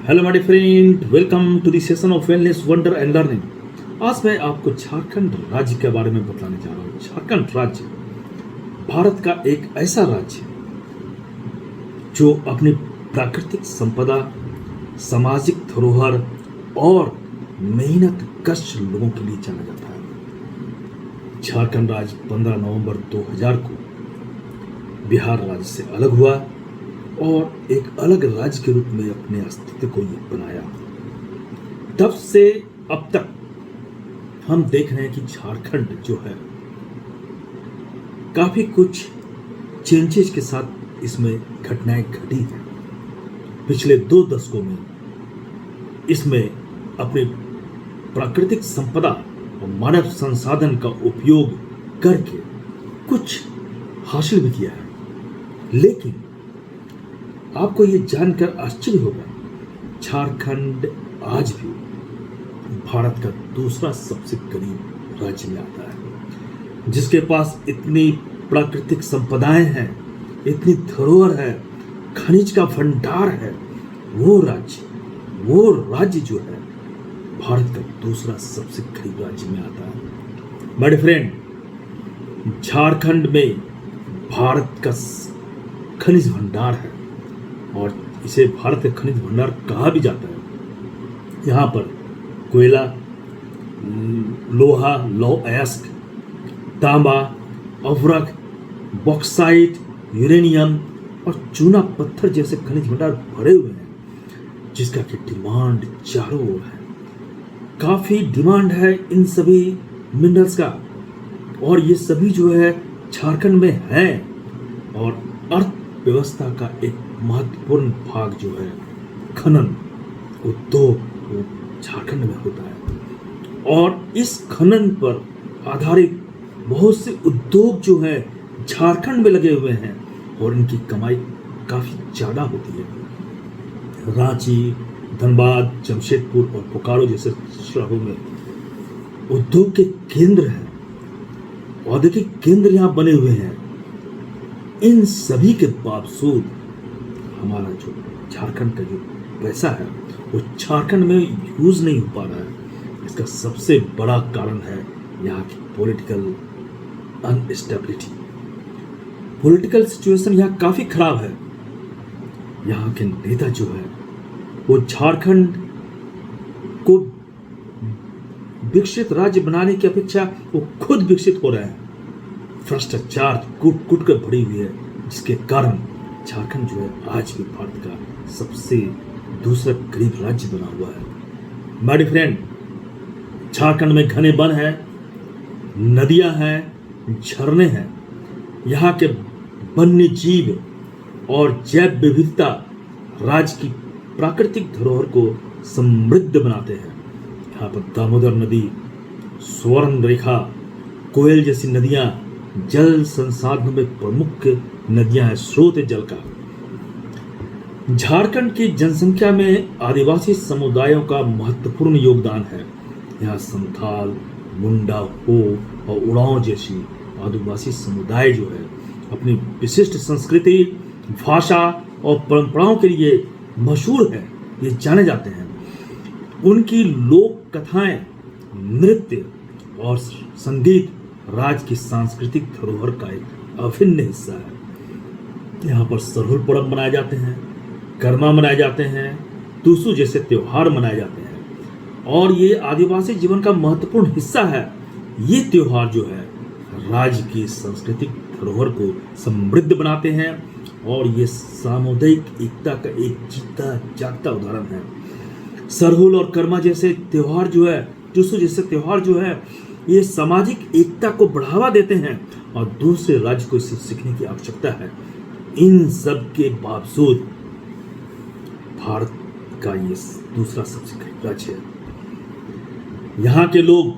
Hello my friend, welcome to the session of wellness wonder and learning. आज मैं आपको झारखंड राज्य के बारे में बताने जा रहा हूँ। झारखंड राज्य भारत का एक ऐसा राज्य है जो अपनी प्राकृतिक संपदा, सामाजिक धरोहर और मेहनत कश लोगों के लिए जाना जाता है। झारखंड राज्य 15 नवंबर 2000 को बिहार राज्य से अलग हुआ और एक अलग राज्य के रूप में अपने अस्तित्व को ये बनाया। तब से अब तक हम देख रहे हैं कि झारखंड जो है काफी कुछ चेंजेस के साथ इसमें घटनाएं घटी हैं। पिछले 2 दशकों में इसमें अपनी प्राकृतिक संपदा और मानव संसाधन का उपयोग करके कुछ हासिल भी किया है। लेकिन आपको ये जानकर आश्चर्य होगा, झारखंड आज भी भारत का दूसरा सबसे करीब राज्य में आता है, जिसके पास इतनी प्राकृतिक संपदाएं हैं, इतनी धरोहर है, खनिज का भंडार है। वो राज्य जो है भारत का दूसरा सबसे करीब राज्य में आता है। मेरे फ्रेंड, झारखंड में भारत का खनिज भंडार है और इसे भारत का खनिज भंडार कहा भी जाता है। यहाँ पर कोयला, लोहा, लौह अयस्क, तांबा, अवरक, बॉक्साइट, यूरेनियम और चूना पत्थर जैसे खनिज भंडार भरे हुए हैं, जिसका कि डिमांड चारों ओर है। काफी डिमांड है इन सभी मिनरल्स का और ये सभी जो है झारखंड में है। और अर्थव्यवस्था का एक महत्वपूर्ण भाग जो है खनन उद्योग, वो झारखंड में होता है। और इस खनन पर आधारित बहुत से उद्योग जो है झारखंड में लगे हुए हैं और इनकी कमाई काफी ज्यादा होती है। रांची, धनबाद, जमशेदपुर और बोकारो जैसे शहरों में उद्योग के केंद्र हैं, औद्योगिक केंद्र यहाँ बने हुए हैं। इन सभी के बावजूद हमारा जो झारखंड का जो पैसा है वो झारखंड में यूज नहीं हो पा रहा है। इसका सबसे बड़ा कारण है यहाँ की पॉलिटिकल अनस्टेबिलिटी। पॉलिटिकल सिचुएशन यहाँ काफी खराब है। यहाँ के नेता जो है वो झारखंड को विकसित राज्य बनाने की अपेक्षा वो खुद विकसित हो रहे हैं। भ्रष्टाचार कूट कूट कर भरी हुई है, जिसके कारण झारखंड जो है आज भी भारत का सबसे दूसरा गरीब राज्य बना हुआ है। मेरे फ्रेंड, झारखंड में घने वन है, नदियां हैं, झरने हैं। यहाँ के वन्य जीव और जैव विविधता राज्य की प्राकृतिक धरोहर को समृद्ध बनाते हैं। यहाँ पर दामोदर नदी, स्वर्ण रेखा, कोयल जैसी नदियां जल संसाधनों में प्रमुख नदियां हैं, स्रोत जल का। झारखंड की जनसंख्या में आदिवासी समुदायों का महत्वपूर्ण योगदान है। यहाँ संथाल, मुंडा, हो और उड़ांव जैसी आदिवासी समुदाय जो है अपनी विशिष्ट संस्कृति, भाषा और परंपराओं के लिए मशहूर है, ये जाने जाते हैं। उनकी लोक कथाएं, नृत्य और संगीत राज्य की सांस्कृतिक धरोहर का एक अभिन्न हिस्सा है। यहाँ पर सरहुल पर्व मनाए जाते हैं, कर्मा मनाए जाते हैं, टूसू जैसे त्योहार मनाए जाते हैं और ये आदिवासी जीवन का महत्वपूर्ण हिस्सा है। ये त्योहार जो है राज्य की सांस्कृतिक धरोहर को समृद्ध बनाते हैं और ये सामुदायिक एकता का एक जीता जागता उदाहरण है। सरहुल और कर्मा जैसे त्योहार जो है, टूसू जैसे त्योहार जो है, ये सामाजिक एकता को बढ़ावा देते हैं और दूसरे राज्य को इसे सीखने की आवश्यकता है। इन सब के बावजूद भारत का ये दूसरा सबसे करीब राज्य है। यहाँ के लोग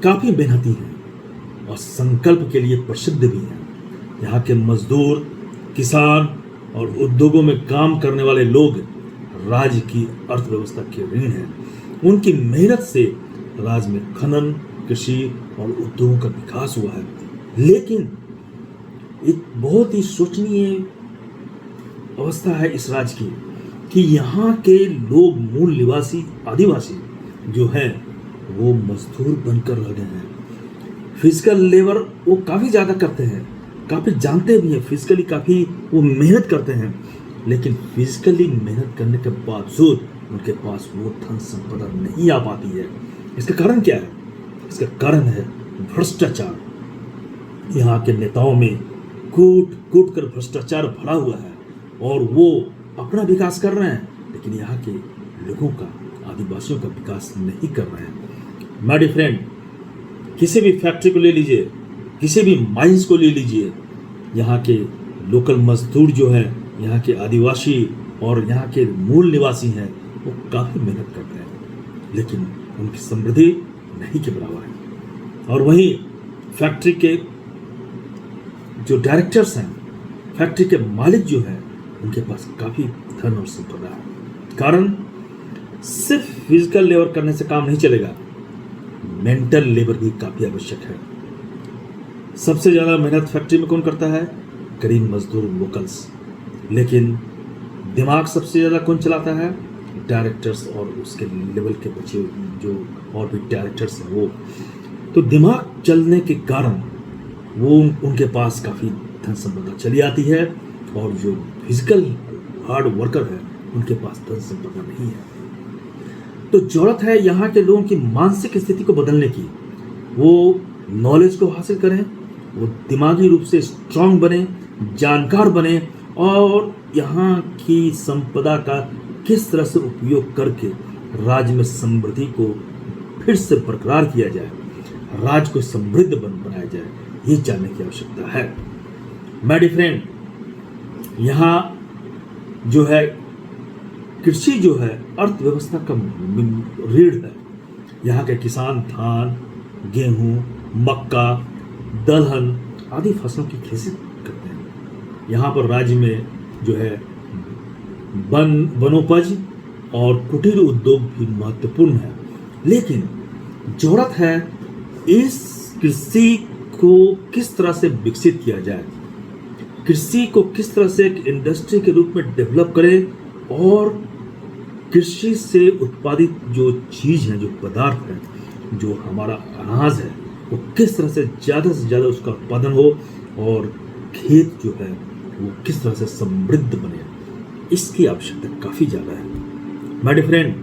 काफी मेहनती हैं और संकल्प के लिए प्रसिद्ध भी हैं। यहाँ के मजदूर, किसान और उद्योगों में काम करने वाले लोग राज्य की अर्थव्यवस्था के रीढ़ हैं। उनकी मेहनत से राज्य में खनन, कृषि और उद्योगों का विकास हुआ है। लेकिन एक बहुत ही शोचनीय अवस्था है इस राज्य की कि यहाँ के लोग, मूल निवासी आदिवासी जो हैं, वो मजदूर बनकर रह गए हैं। फिजिकल लेबर वो काफ़ी ज़्यादा करते हैं, काफ़ी जानते भी हैं, फिजिकली काफ़ी वो मेहनत करते हैं, लेकिन फिजिकली मेहनत करने के बावजूद उनके पास वो धन संपदा नहीं आ पाती है। इसका कारण क्या है? इसका कारण है भ्रष्टाचार। यहाँ के नेताओं में कूट कूट कर भ्रष्टाचार भरा हुआ है और वो अपना विकास कर रहे हैं, लेकिन यहाँ के लोगों का, आदिवासियों का विकास नहीं कर रहे हैं। माय डियर फ्रेंड, किसी भी फैक्ट्री को ले लीजिए, किसी भी माइंस को ले लीजिए, यहाँ के लोकल मजदूर जो हैं, यहाँ के आदिवासी और यहाँ के मूल निवासी हैं, वो काफ़ी मेहनत करते हैं, लेकिन उनकी समृद्धि नहीं के बराबर है। और वहीं फैक्ट्री के जो डायरेक्टर्स हैं, फैक्ट्री के मालिक जो हैं, उनके पास काफ़ी धन और संपदा है। कारण सिर्फ फिजिकल लेबर करने से काम नहीं चलेगा, मेंटल लेबर भी काफ़ी आवश्यक है। सबसे ज़्यादा मेहनत फैक्ट्री में कौन करता है? गरीब मजदूर, लोकल्स। लेकिन दिमाग सबसे ज़्यादा कौन चलाता है? डायरेक्टर्स और उसके लेवल के बच्चे जो और भी डायरेक्टर्स हैं वो। तो दिमाग चलने के कारण वो उनके पास काफ़ी धन संपदा चली आती है, और जो फिजिकल हार्ड वर्कर है उनके पास धन संपदा नहीं है। तो जरूरत है यहाँ के लोगों की मानसिक स्थिति को बदलने की। वो नॉलेज को हासिल करें, वो दिमागी रूप से स्ट्रांग बने, जानकार बने, और यहाँ की संपदा का किस तरह से उपयोग करके राज्य में समृद्धि को फिर से बरकरार किया जाए, राज्य को समृद्ध बनाया जाए, ये जानने की आवश्यकता है। माय डियर फ्रेंड, यहाँ जो है कृषि जो है अर्थव्यवस्था का रीढ़ है। यहाँ के किसान धान, गेहूँ, मक्का, दलहन आदि फसलों की खेती करते हैं। यहाँ पर राज्य में जो है वनोपज और कुटीर उद्योग भी महत्वपूर्ण है, लेकिन जरूरत है इस कृषि को किस तरह से विकसित किया जाए, कृषि को किस तरह से एक इंडस्ट्री के रूप में डेवलप करें, और कृषि से उत्पादित जो चीज़ है, जो पदार्थ है, जो हमारा अनाज है, वो किस तरह से ज़्यादा उसका उत्पादन हो, और खेत जो है वो किस तरह से समृद्ध बने, इसकी आवश्यकता काफ़ी ज़्यादा है। माय डियर फ्रेंड,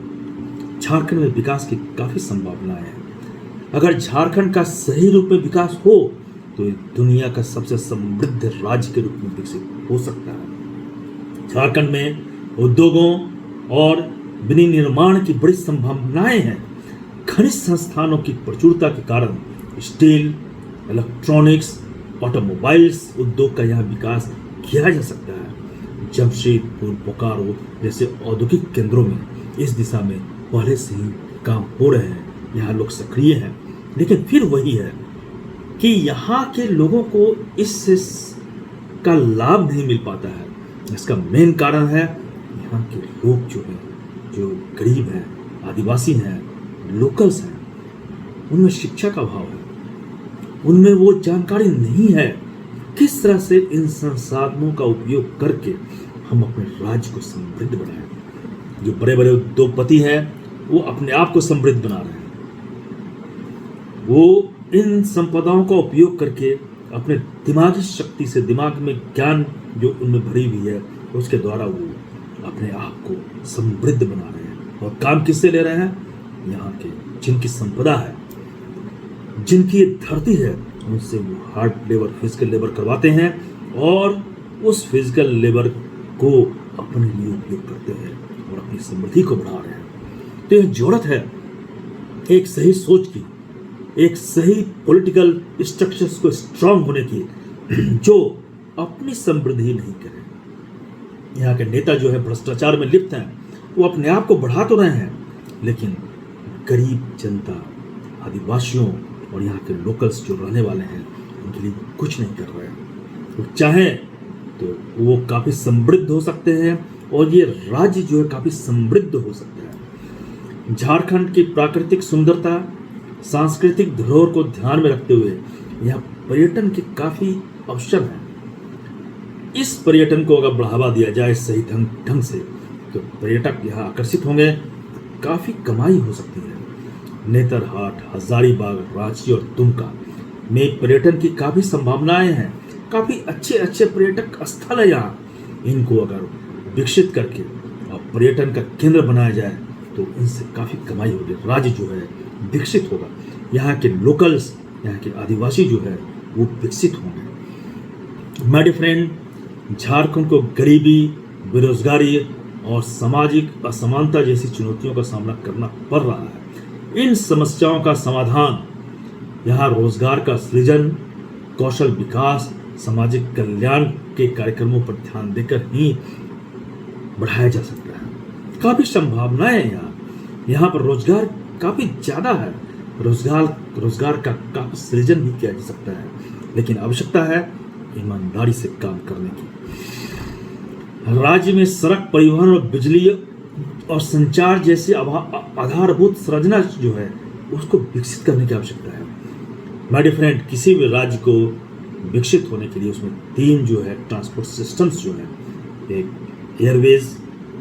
झारखंड में विकास की काफ़ी संभावनाएं हैं। अगर झारखंड का सही रूप में विकास हो तो ये दुनिया का सबसे समृद्ध राज्य के रूप में विकसित हो सकता है। झारखंड में उद्योगों और विनिर्माण की बड़ी संभावनाएं हैं। खनिज संस्थानों की प्रचुरता के कारण स्टील, इलेक्ट्रॉनिक्स, ऑटोमोबाइल्स उद्योग का यहाँ विकास किया जा सकता है। जमशेदपुर, बोकारो जैसे औद्योगिक केंद्रों में इस दिशा में पहले से ही काम हो रहे हैं, यहाँ लोग सक्रिय हैं, लेकिन फिर वही है कि यहाँ के लोगों को इससे का लाभ नहीं मिल पाता है। इसका मेन कारण है यहाँ के लोग जो हैं, जो गरीब हैं, आदिवासी हैं, लोकल्स हैं, उनमें शिक्षा का अभाव है, उनमें वो जानकारी नहीं है किस तरह से इन संसाधनों का उपयोग करके हम अपने राज्य को समृद्ध बनाएं। जो बड़े बड़े उद्योगपति हैं वो अपने आप को समृद्ध बना रहे हैं, वो इन संपदाओं का उपयोग करके अपने दिमागी शक्ति से, दिमाग में ज्ञान जो उनमें भरी हुई है, उसके द्वारा वो अपने आप को समृद्ध बना रहे हैं। और काम किससे ले रहे हैं? यहाँ के जिनकी संपदा है, जिनकी धरती है, उनसे वो हार्ड लेबर, फिजिकल लेबर करवाते हैं, और उस फिजिकल लेबर को अपने लिए उपयोग करते हैं और अपनी समृद्धि को बढ़ा रहे हैं। तो यह जरूरत है एक सही सोच की, एक सही पॉलिटिकल स्ट्रक्चर्स को स्ट्रांग होने की, जो अपनी समृद्धि नहीं करें। यहाँ के नेता जो है भ्रष्टाचार में लिप्त हैं, वो अपने आप को बढ़ा तो रहे हैं, लेकिन गरीब जनता, आदिवासियों और यहाँ के लोकल्स जो रहने वाले हैं, उनके लिए कुछ नहीं कर रहे हैं। वो चाहें तो वो काफ़ी समृद्ध हो सकते हैं, और ये राज्य जो है काफ़ी समृद्ध हो सकता है। झारखंड की प्राकृतिक सुंदरता, सांस्कृतिक धरोहर को ध्यान में रखते हुए यहाँ पर्यटन के काफ़ी अवसर हैं। इस पर्यटन को अगर बढ़ावा दिया जाए सही ढंग से, तो पर्यटक यहाँ आकर्षित होंगे, काफ़ी कमाई हो सकती है। नेतरहाट, हजारीबाग, रांची और दुमका में पर्यटन की काफ़ी संभावनाएं हैं। काफ़ी अच्छे अच्छे पर्यटक स्थल है यहाँ। इनको अगर विकसित करके और पर्यटन का केंद्र बनाया जाए तो इनसे काफ़ी कमाई होगी, राज्य जो है विकसित होगा, यहाँ के लोकल्स, यहाँ के आदिवासी जो है वो विकसित होंगे। माय डियर फ्रेंड, झारखंड को गरीबी, बेरोजगारी और सामाजिक असमानता जैसी चुनौतियों का सामना करना पड़ रहा है। इन समस्याओं का समाधान यहाँ रोजगार का सृजन, कौशल विकास, सामाजिक कल्याण के कार्यक्रमों पर ध्यान देकर ही बढ़ाया जा सकता है। काफ़ी संभावनाएं हैं यहाँ पर रोजगार काफ़ी ज़्यादा है। रोजगार का काफ़ी सृजन भी किया जा सकता है, लेकिन आवश्यकता है ईमानदारी से काम करने की। राज्य में सड़क, परिवहन और बिजली और संचार जैसी आधारभूत संरचना जो है उसको विकसित करने की आवश्यकता है। माय डियर फ्रेंड, किसी भी राज्य को विकसित होने के लिए उसमें 3 जो है ट्रांसपोर्ट सिस्टम्स जो है, एक एयरवेज,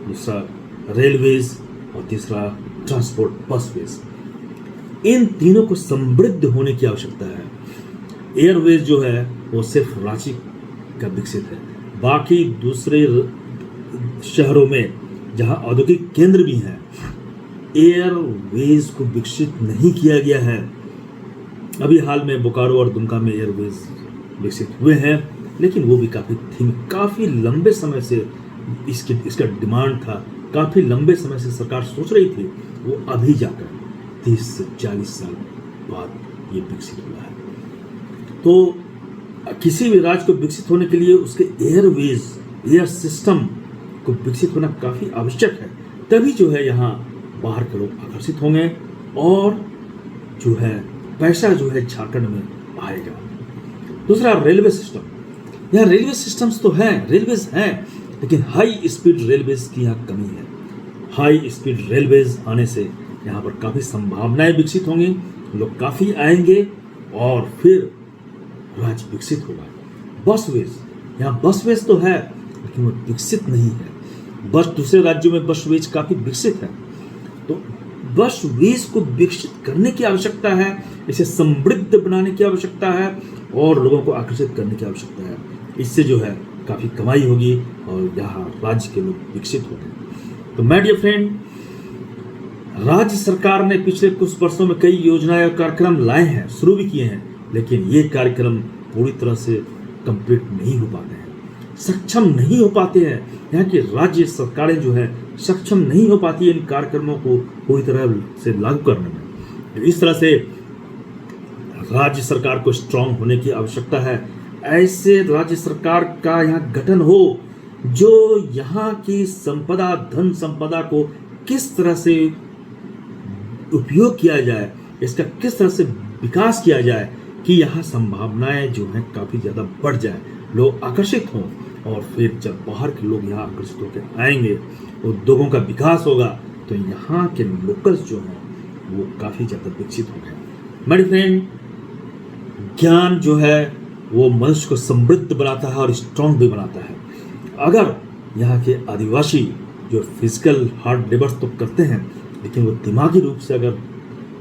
दूसरा रेलवेज और तीसरा ट्रांसपोर्ट बसवेज, इन तीनों को समृद्ध होने की आवश्यकता है। एयरवेज जो है वो सिर्फ रांची का विकसित है, बाकी दूसरे शहरों में जहां औद्योगिक केंद्र भी हैं एयरवेज को विकसित नहीं किया गया है। अभी हाल में बोकारो और दुमका में एयरवेज विकसित हुए हैं, लेकिन वो भी काफ़ी लंबे समय से इसका डिमांड था, काफ़ी लंबे समय से सरकार सोच रही थी, वो अभी जाकर 30 से 40 साल बाद ये विकसित हुआ है। तो किसी भी राज्य को विकसित होने के लिए उसके एयर सिस्टम को विकसित होना काफ़ी आवश्यक है, तभी जो है यहाँ बाहर के लोग आकर्षित होंगे और जो है पैसा जो है झारखंड में आएगा। दूसरा रेलवे सिस्टम, यहाँ रेलवे सिस्टम्स तो हैं, रेलवेज हैं, लेकिन हाई स्पीड रेलवेज की यहाँ कमी है। हाई स्पीड रेलवेज आने से यहाँ पर काफ़ी संभावनाएं विकसित होंगी, लोग काफ़ी आएंगे और फिर राज्य विकसित होगा। बसवेज, यहाँ बसवेज तो है लेकिन वो विकसित नहीं है। दूसरे राज्यों में बसवेज काफ़ी विकसित है, तो बसवेज को विकसित करने की आवश्यकता है, इसे समृद्ध बनाने की आवश्यकता है और लोगों को आकर्षित करने की आवश्यकता है। इससे जो है काफ़ी कमाई होगी और यहाँ राज्य के लोग विकसित होंगे। तो माय डियर फ्रेंड, राज्य सरकार ने पिछले कुछ वर्षों में कई योजनाएं और कार्यक्रम लाए हैं, शुरू भी किए हैं, लेकिन ये कार्यक्रम पूरी तरह से कंप्लीट नहीं हो पाते हैं, सक्षम नहीं हो पाते हैं। यहाँ की राज्य सरकारें जो है सक्षम नहीं हो पाती है इन कार्यक्रमों को पूरी तरह से लागू करने में। इस तरह से राज्य सरकार को स्ट्रांग होने की आवश्यकता है। ऐसे राज्य सरकार का यहाँ गठन हो जो यहाँ की संपदा, धन संपदा को किस तरह से उपयोग किया जाए, इसका किस तरह से विकास किया जाए कि यहाँ संभावनाएं जो हैं काफ़ी ज़्यादा बढ़ जाए, लोग आकर्षित हों और फिर जब बाहर के लोग यहाँ आकर्षित होकर आएंगे, उद्योगों का विकास होगा, तो यहाँ के लोकल्स जो हैं वो काफ़ी ज़्यादा विकसित होंगे। मेरे फ्रेंड, ज्ञान जो है वो मनुष्य को समृद्ध बनाता है और स्ट्रांग भी बनाता है। अगर यहाँ के आदिवासी जो फिजिकल हार्ड लेबर तो करते हैं, लेकिन वो दिमागी रूप से अगर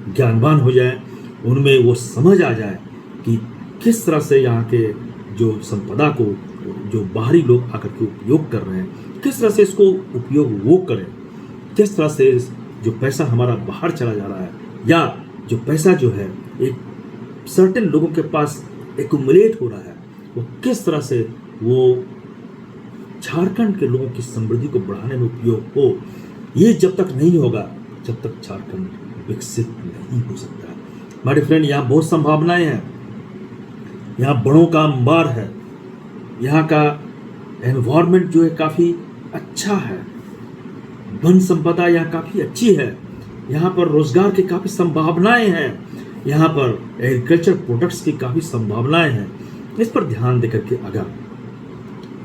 ज्ञानवान हो जाए, उनमें वो समझ आ जाए कि किस तरह से यहाँ के जो संपदा को जो बाहरी लोग आकर के उपयोग कर रहे हैं, किस तरह से इसको उपयोग वो करें, किस तरह से जो पैसा हमारा बाहर चला जा रहा है या जो पैसा जो है एक सर्टेन लोगों के पास एक्युमुलेट हो रहा है, वो किस तरह से वो झारखंड के लोगों की समृद्धि को बढ़ाने में उपयोग हो। ये जब तक नहीं होगा, जब तक झारखंड विकसित नहीं हो सकता। हमारे फ्रेंड, यहाँ बहुत संभावनाएं हैं, यहाँ बड़ों का अंबार है, यहाँ का एनवायरनमेंट जो है काफ़ी अच्छा है, वन संपदा यहाँ काफ़ी अच्छी है, यहाँ पर रोजगार की काफ़ी संभावनाएं हैं, यहाँ पर एग्रीकल्चर प्रोडक्ट्स की काफ़ी संभावनाएं हैं। इस पर ध्यान देकर के अगर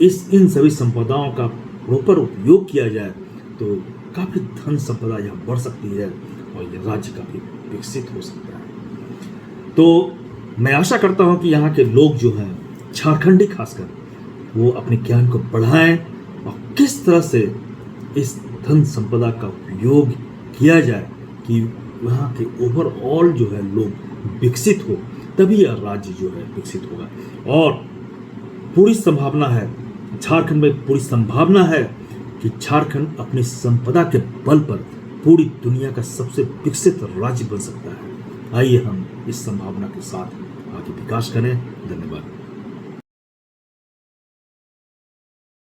इन सभी संपदाओं का प्रॉपर उपयोग किया जाए तो काफ़ी धन संपदा यहाँ बढ़ सकती है और यह राज्य काफ़ी विकसित हो सकता है। तो मैं आशा करता हूँ कि यहाँ के लोग जो हैं, झारखंडी खासकर, वो अपने ज्ञान को बढ़ाएं और किस तरह से इस धन संपदा का उपयोग किया जाए कि वहाँ के ओवरऑल जो है लोग विकसित हो, तभी यह राज्य जो है विकसित होगा। और पूरी संभावना है, झारखंड में पूरी संभावना है कि झारखंड अपनी संपदा के बल पर पूरी दुनिया का सबसे विकसित राज्य बन सकता है। आइए हम इस संभावना के साथ आगे विकास करें। धन्यवाद।